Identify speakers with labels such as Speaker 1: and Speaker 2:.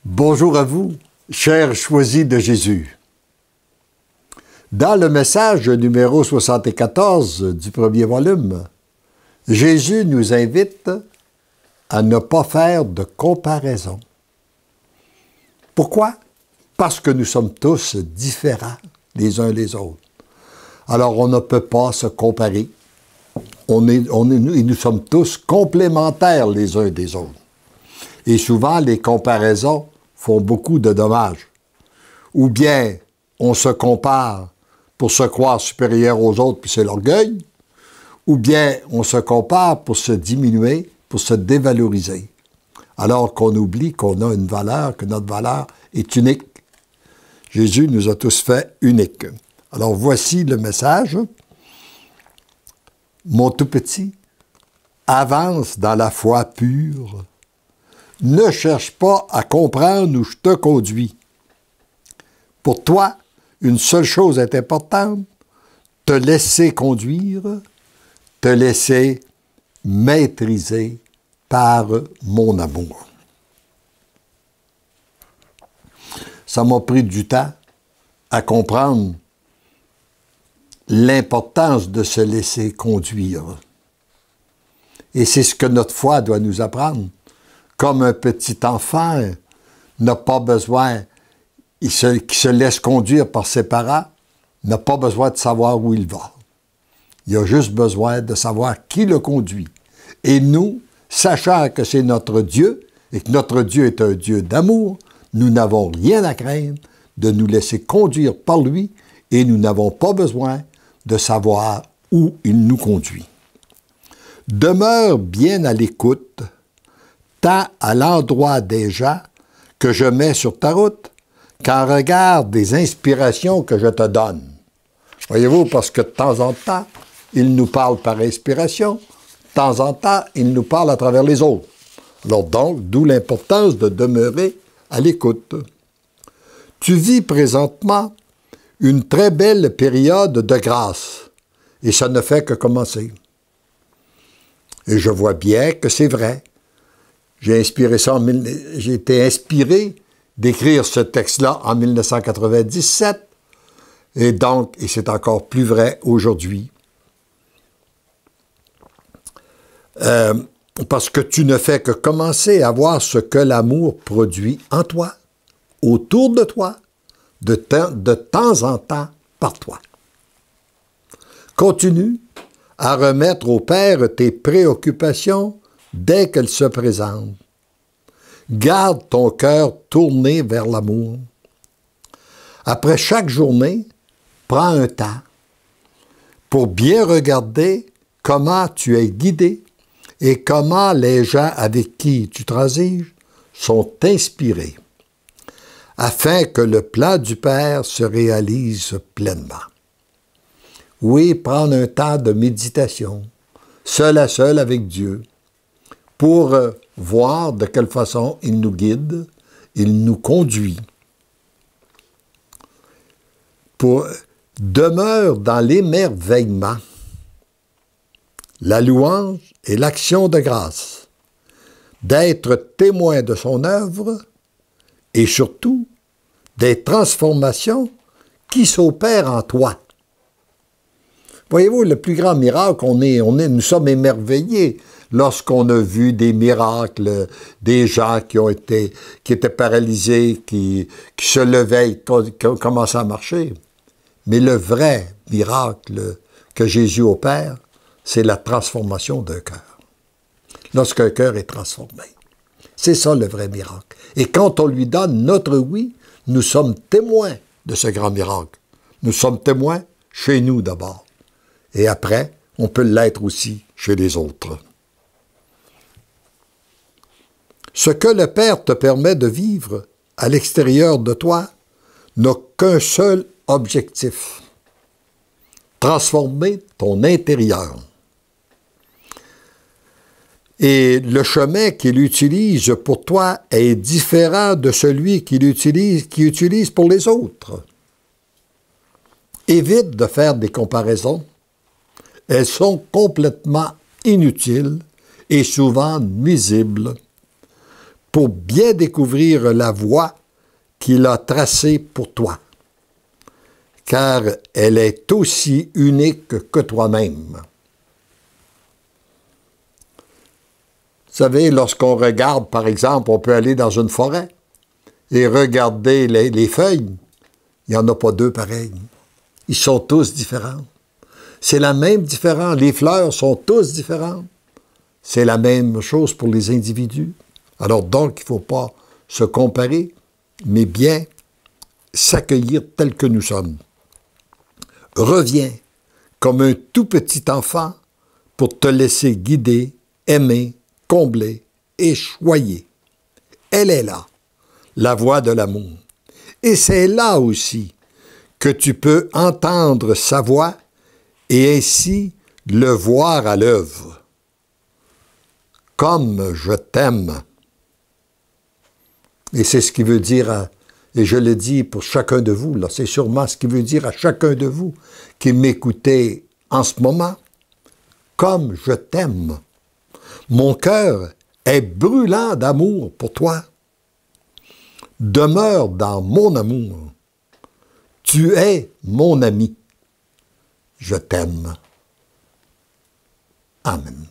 Speaker 1: Bonjour à vous, chers choisis de Jésus. Dans le message numéro 74 du premier volume, Jésus nous invite à ne pas faire de comparaison. Pourquoi? Parce que nous sommes tous différents les uns les autres. Alors on ne peut pas se comparer. Nous sommes tous complémentaires les uns des autres. Et souvent, les comparaisons font beaucoup de dommages. Ou bien, on se compare pour se croire supérieur aux autres, puis c'est l'orgueil. Ou bien, on se compare pour se diminuer, pour se dévaloriser. Alors qu'on oublie qu'on a une valeur, que notre valeur est unique. Jésus nous a tous fait uniques. Alors, voici le message. Mon tout petit, avance dans la foi pure. Ne cherche pas à comprendre où je te conduis. Pour toi, une seule chose est importante, te laisser conduire, te laisser maîtriser par mon amour. Ça m'a pris du temps à comprendre l'importance de se laisser conduire. Et c'est ce que notre foi doit nous apprendre. Comme un petit enfant n'a pas besoin, qui se laisse conduire par ses parents, n'a pas besoin de savoir où il va. Il a juste besoin de savoir qui le conduit. Et nous, sachant que c'est notre Dieu, et que notre Dieu est un Dieu d'amour, nous n'avons rien à craindre de nous laisser conduire par lui, et nous n'avons pas besoin de savoir où il nous conduit. Demeure bien à l'écoute, tant à l'endroit des gens que je mets sur ta route, qu'en regard des inspirations que je te donne. Voyez-vous, parce que de temps en temps, il nous parle par inspiration, de temps en temps, il nous parle à travers les autres. Alors donc, d'où l'importance de demeurer à l'écoute. Tu vis présentement une très belle période de grâce, et ça ne fait que commencer. Et je vois bien que c'est vrai. J'ai été inspiré d'écrire ce texte-là en 1997, et c'est encore plus vrai aujourd'hui. Parce que tu ne fais que commencer à voir ce que l'amour produit en toi, autour de toi, de temps en temps par toi. Continue à remettre au Père tes préoccupations dès qu'elles se présentent. Garde ton cœur tourné vers l'amour. Après chaque journée, prends un temps pour bien regarder comment tu es guidé et comment les gens avec qui tu transiges sont inspirés, afin que le plan du Père se réalise pleinement. Oui, prendre un temps de méditation, seul à seul avec Dieu, pour voir de quelle façon il nous guide, il nous conduit. Demeure dans l'émerveillement, la louange et l'action de grâce, d'être témoin de son œuvre et surtout des transformations qui s'opèrent en toi. Voyez-vous, le plus grand miracle, nous sommes émerveillés lorsqu'on a vu des miracles, des gens qui étaient paralysés, qui se levaient, qui ont commencé à marcher. Mais le vrai miracle que Jésus opère, c'est la transformation d'un cœur. Lorsqu'un cœur est transformé. C'est ça le vrai miracle. Et quand on lui donne notre oui, nous sommes témoins de ce grand miracle. Nous sommes témoins chez nous d'abord. Et après, on peut l'être aussi chez les autres. Ce que le Père te permet de vivre à l'extérieur de toi n'a qu'un seul objectif. Transformer ton intérieur. Et le chemin qu'il utilise pour toi est différent de celui qu'il utilise pour les autres. Évite de faire des comparaisons. Elles sont complètement inutiles et souvent nuisibles. pour bien découvrir la voie qu'il a tracée pour toi, car elle est aussi unique que toi-même. Vous savez, lorsqu'on regarde, par exemple, on peut aller dans une forêt et regarder les feuilles. Il n'y en a pas deux pareilles. Ils sont tous différents. C'est la même différence. Les fleurs sont tous différentes. C'est la même chose pour les individus. Alors donc, il ne faut pas se comparer, mais bien s'accueillir tel que nous sommes. Reviens comme un tout petit enfant pour te laisser guider, aimer, combler et choyer. Elle est là, la voix de l'amour. Et c'est là aussi que tu peux entendre sa voix et ainsi le voir à l'œuvre. Comme je t'aime. Et c'est ce qui veut dire, et je le dis pour chacun de vous, là, c'est sûrement ce qui veut dire à chacun de vous qui m'écoutez en ce moment. Comme je t'aime. Mon cœur est brûlant d'amour pour toi. Demeure dans mon amour. Tu es mon ami. Je t'aime. Amen.